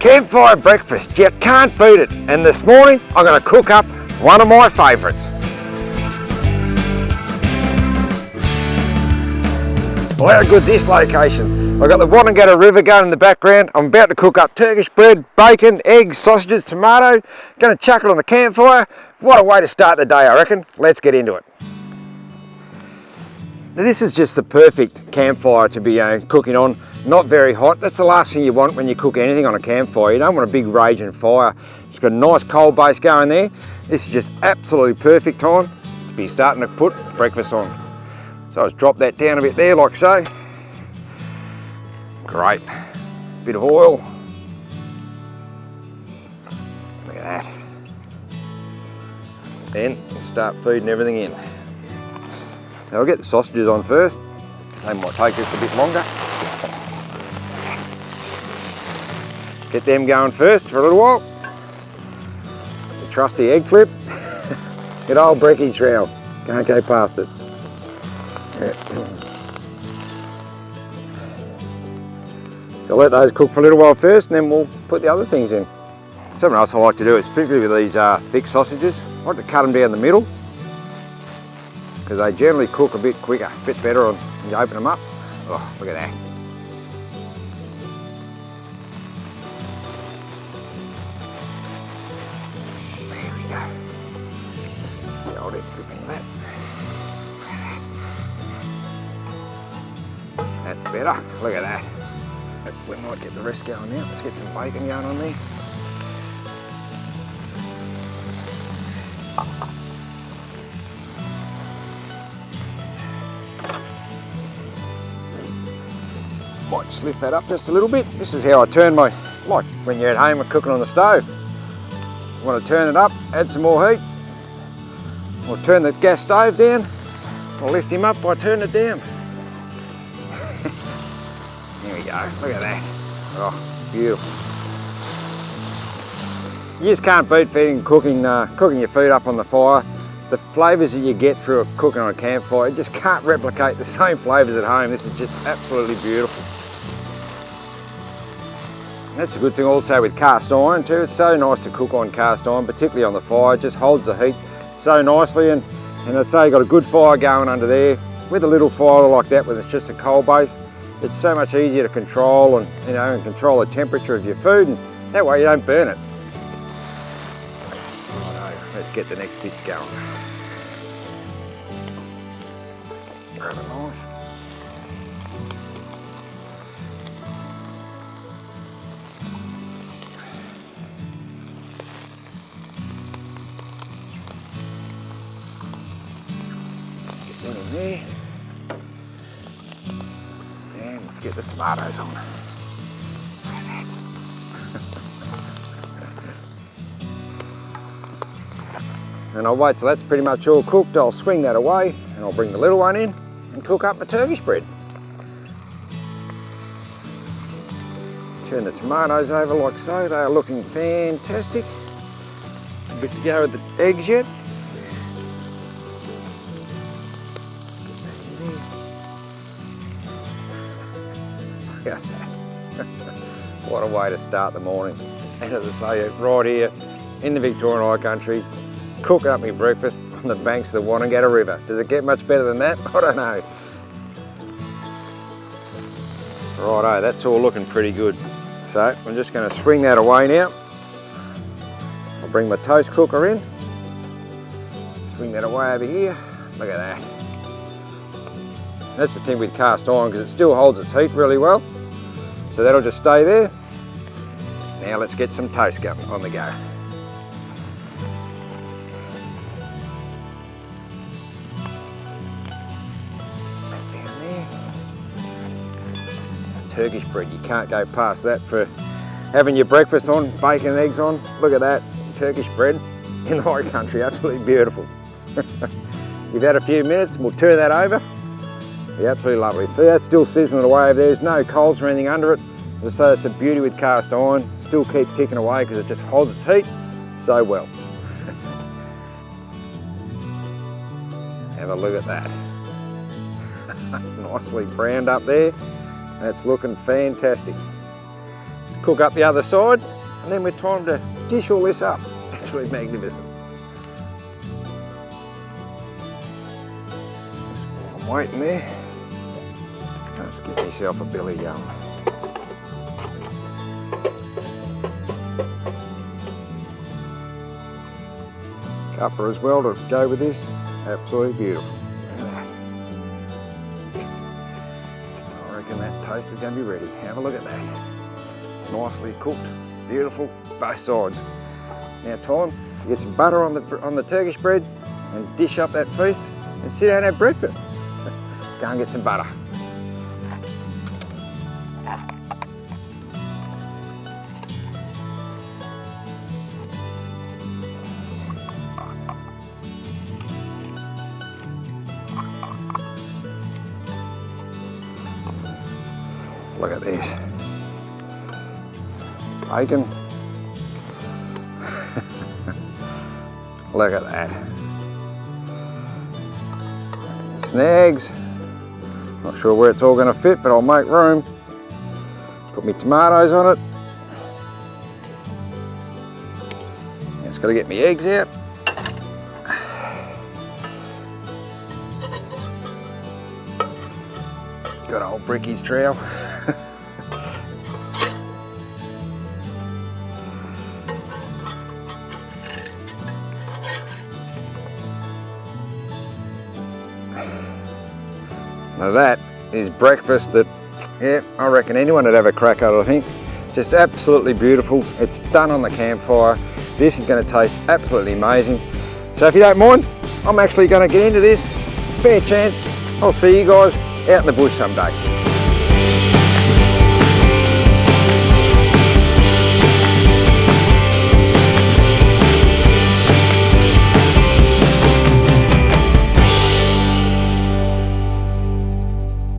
Campfire breakfast, you can't beat it. And this morning, I'm going to cook up one of my favourites. Well, how good's this location? I've got the Wodongatta River going in the background. I'm about to cook up Turkish bread, bacon, eggs, sausages, tomato. Going to chuck it on the campfire. What a way to start the day, I reckon. Let's get into it. Now, this is just the perfect campfire to be cooking on. Not very hot. That's the last thing you want when you cook anything on a campfire. You don't want a big raging fire. It's got a nice coal base going there. This is just absolutely perfect time to be starting to put breakfast on. So I'll just drop that down a bit there like so. Great. Bit of oil. Look at that. Then we'll start feeding everything in. Now we'll get the sausages on first. They might take just a bit longer. Get them going first for a little while. The trusty egg flip. Good old brekkie trowel. Can't go past it. So let those cook for a little while first, and then we'll put the other things in. Something else I like to do is, particularly with these thick sausages, I like to cut them down the middle because they generally cook a bit quicker, a bit better when you open them up. Oh, look at that. There we go. The old egg flipping that. That's better. Look at that. We might get the rest going now. Let's get some bacon going on there. Might just lift that up just a little bit. This is how I turn my, like when you're at home and cooking on the stove. You want to turn it up, add some more heat. Or turn the gas stove down. Or lift him up by turning it down. There we go, look at that. Oh, beautiful. You just can't beat cooking your food up on the fire. The flavours that you get through cooking on a campfire, you just can't replicate the same flavours at home. This is just absolutely beautiful. And that's a good thing also with cast iron too. It's so nice to cook on cast iron, particularly on the fire. It just holds the heat so nicely, and I say you've got a good fire going under there. With a little fire like that, when it's just a coal base, it's so much easier to control and control the temperature of your food, and that way you don't burn it. Righto, let's get the next bits going. Grab a knife. Get that in there. Let's get the tomatoes on. And I'll wait till that's pretty much all cooked. I'll swing that away and I'll bring the little one in and cook up my Turkish bread. Turn the tomatoes over like so. They are looking fantastic. A bit to go with the eggs yet. What a way to start the morning. And as I say, right here in the Victorian High Country, cooking up my breakfast on the banks of the Wodongatta River. Does it get much better than that? I don't know. Righto, that's all looking pretty good. So I'm just going to swing that away now. I'll bring my toast cooker in. Swing that away over here. Look at that. That's the thing with cast iron, because it still holds its heat really well. So that'll just stay there. Now let's get some toast going on the go. Down there. Turkish bread, you can't go past that for having your breakfast on, bacon and eggs on. Look at that, Turkish bread in the high country, absolutely beautiful. You've had a few minutes, we'll turn that over. Be absolutely lovely. See, that's still sizzling away. There's no coals or anything under it. As I say, it's a beauty with cast iron. Still keep ticking away because it just holds its heat so well. Have a look at that. Nicely browned up there. That's looking fantastic. cook up the other side, and then we're time to dish all this up. Absolutely magnificent. I'm waiting there. Let's get myself a billy going. Cuppa as well to go with this. Absolutely beautiful. Look at that. I reckon that toast is going to be ready. Have a look at that. Nicely cooked, beautiful, both sides. Now time to get some butter on the Turkish bread and dish up that feast and sit down and have breakfast. Go and get some butter. Look at this. Bacon. Look at that. Snags. Not sure where it's all going to fit, but I'll make room. Put my tomatoes on it. Just got to get my eggs out. Got old Bricky's trowel. Now that is breakfast that, yeah, I reckon anyone would have a crack at it, I think. Just absolutely beautiful. It's done on the campfire. This is going to taste absolutely amazing. So if you don't mind, I'm actually going to get into this. Fair chance. I'll see you guys out in the bush someday.